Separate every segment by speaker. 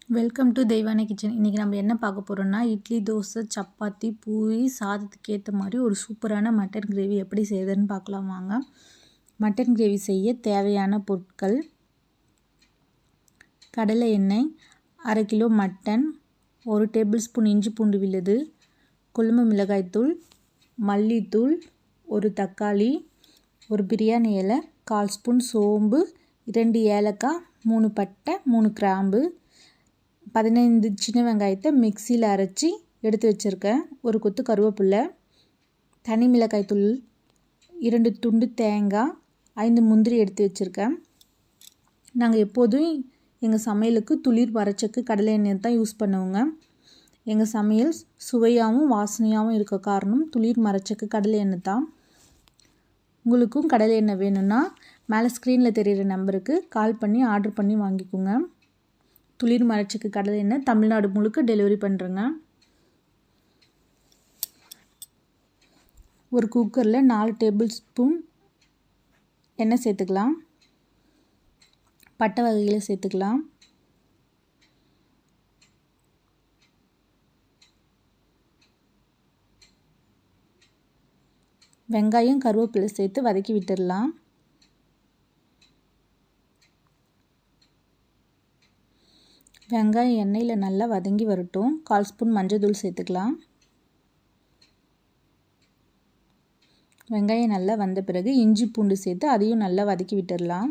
Speaker 1: Welcome to Deivanai kitchen. இன்றைக்கி நம்ம என்ன பார்க்க போகிறோம்னா, இட்லி, தோசை, சப்பாத்தி, பூரி, சாதத்துக்கு ஏற்ற மாதிரி ஒரு சூப்பரான மட்டன் கிரேவி எப்படி செய்யுதுன்னு பார்க்கலாம் வாங்க. மட்டன் கிரேவி செய்ய தேவையான பொருட்கள்: கடலை எண்ணெய், 1/2 கிலோ மட்டன், 1 டேபிள் ஸ்பூன் இஞ்சி பூண்டு விழுது, குழம்பு மிளகாய்த்தூள், மல்லித்தூள், 1 தக்காளி, 1 பிரியாணி இலை, 1/4 ஸ்பூன் சோம்பு, 2 ஏலக்காய், 3 பட்டை, 3 கிராம்பு, 15 சின்ன வெங்காயத்தை மிக்சியில் அரைச்சி எடுத்து வச்சுருக்கேன், 1 கொத்து கருவேப்பிலை, தனி மிளகாய் தூள், 2 துண்டு தேங்காய், 5 முந்திரி எடுத்து வச்சுருக்கேன். நாங்கள் எப்போதும் எங்கள் சமையலுக்கு துளிர் வரைச்சக்கு கடலை எண்ணெய் தான் யூஸ் பண்ணுவோங்க. எங்கள் சமையல் சுவையாகவும் வாசனையாகவும் இருக்க காரணம் துளிர் மரச்சக்கு கடலை எண்ணெய் தான். உங்களுக்கும் கடலை எண்ணெய் வேணும்னா மேலே ஸ்க்ரீனில் தெரிகிற நம்பருக்கு கால் பண்ணி ஆர்டர் பண்ணி வாங்கிக்கோங்க. துளிர் மரச்சக்கு கடலை எண்ணெய் தமிழ்நாடு முழுக்க டெலிவரி பண்ணுறேங்க. ஒரு குக்கரில் 4 டேபிள் ஸ்பூன் எண்ணெய் சேர்த்துக்கலாம். பட்டை வகைகளை சேர்த்துக்கலாம். வெங்காயம் கருவேப்பிலை சேர்த்து வதக்கி விட்டுடலாம். வெங்காயம் எண்ணெயில் நல்லா வதங்கி வரட்டும். 1/4 ஸ்பூன் மஞ்சள் தூள் சேர்த்துக்கலாம். வெங்காயம் நல்லா வந்த பிறகு இஞ்சி பூண்டு சேர்த்து அதையும் நல்லா வதக்கி விட்டுடலாம்.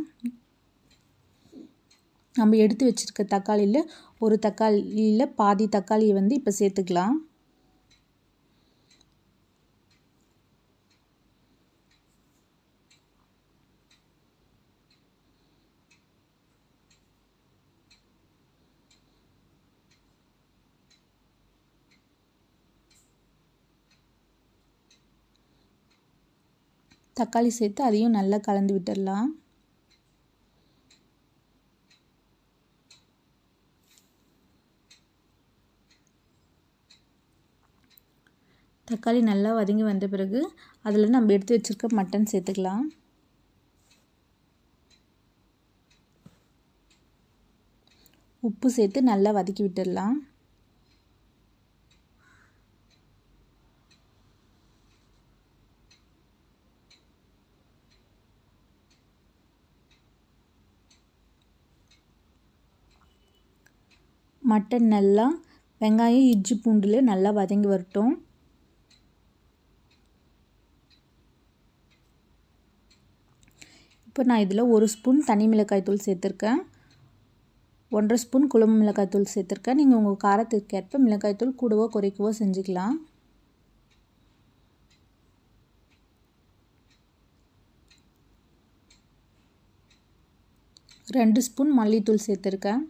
Speaker 1: நம்ம எடுத்து வச்சுருக்க தக்காளியில் ஒரு தக்காளியில் பாதி தக்காளியை இப்போ சேர்த்துக்கலாம். தக்காளி சேர்த்து அதையும் நல்லா கலந்து விட்டுடலாம். தக்காளி நல்லா வதங்கி வந்த பிறகு அதில் நம்ம எடுத்து வச்சுருக்க மட்டன் சேர்த்துக்கலாம். உப்பு சேர்த்து நல்லா வதக்கி விட்டுடலாம். மட்டன் நல்லா வெங்காயம் இஞ்சி பூண்டில் நல்லா வதங்கி வரட்டும். இப்போ நான் இதில் 1 ஸ்பூன் தனி மிளகாய் தூள் சேர்த்துருக்கேன், 1/2 ஸ்பூன் குழம்பு மிளகாய் தூள் சேர்த்துருக்கேன். நீங்கள் உங்கள் காரத்துக்கு ஏற்ப மிளகாய் தூள் கூடவோ குறைக்கவோ செஞ்சுக்கலாம். ரெண்டு ஸ்பூன் மல்லித்தூள் சேர்த்துருக்கேன்.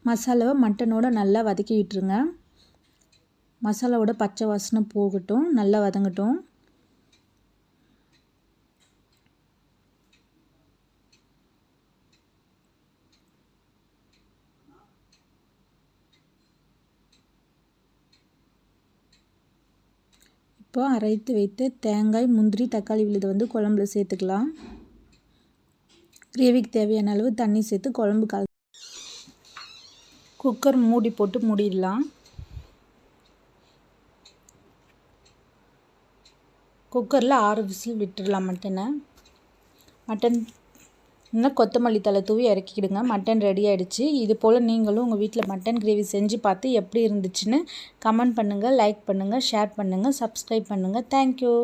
Speaker 1: மசாலாவை மட்டனோட நல்லா வதக்கி விட்டுருங்க. மசாலாவோட பச்சை வாசனை போகட்டும், நல்லா வதங்கட்டும். இப்போ அரைத்து வைத்த தேங்காய், முந்திரி, தக்காளி விழுது குழம்புல சேர்த்துக்கலாம். கிரேவிக்கு தேவையான அளவு தண்ணி சேர்த்து குழம்பு குக்கர் மூடி போட்டு மூடிடலாம். குக்கரில் 6 விசில் விட்டுடலாம். மட்டன் இன்னும் கொத்தமல்லி தழை தூவி இறக்கிக்கிடுங்க. மட்டன் ரெடி ஆகிடுச்சு. இது போல் நீங்களும் உங்கள் வீட்டில் மட்டன் கிரேவி செஞ்சு பார்த்து எப்படி இருந்துச்சுன்னு கமெண்ட் பண்ணுங்கள், லைக் பண்ணுங்கள், ஷேர் பண்ணுங்கள், சப்ஸ்கிரைப் பண்ணுங்கள். தேங்க்யூ.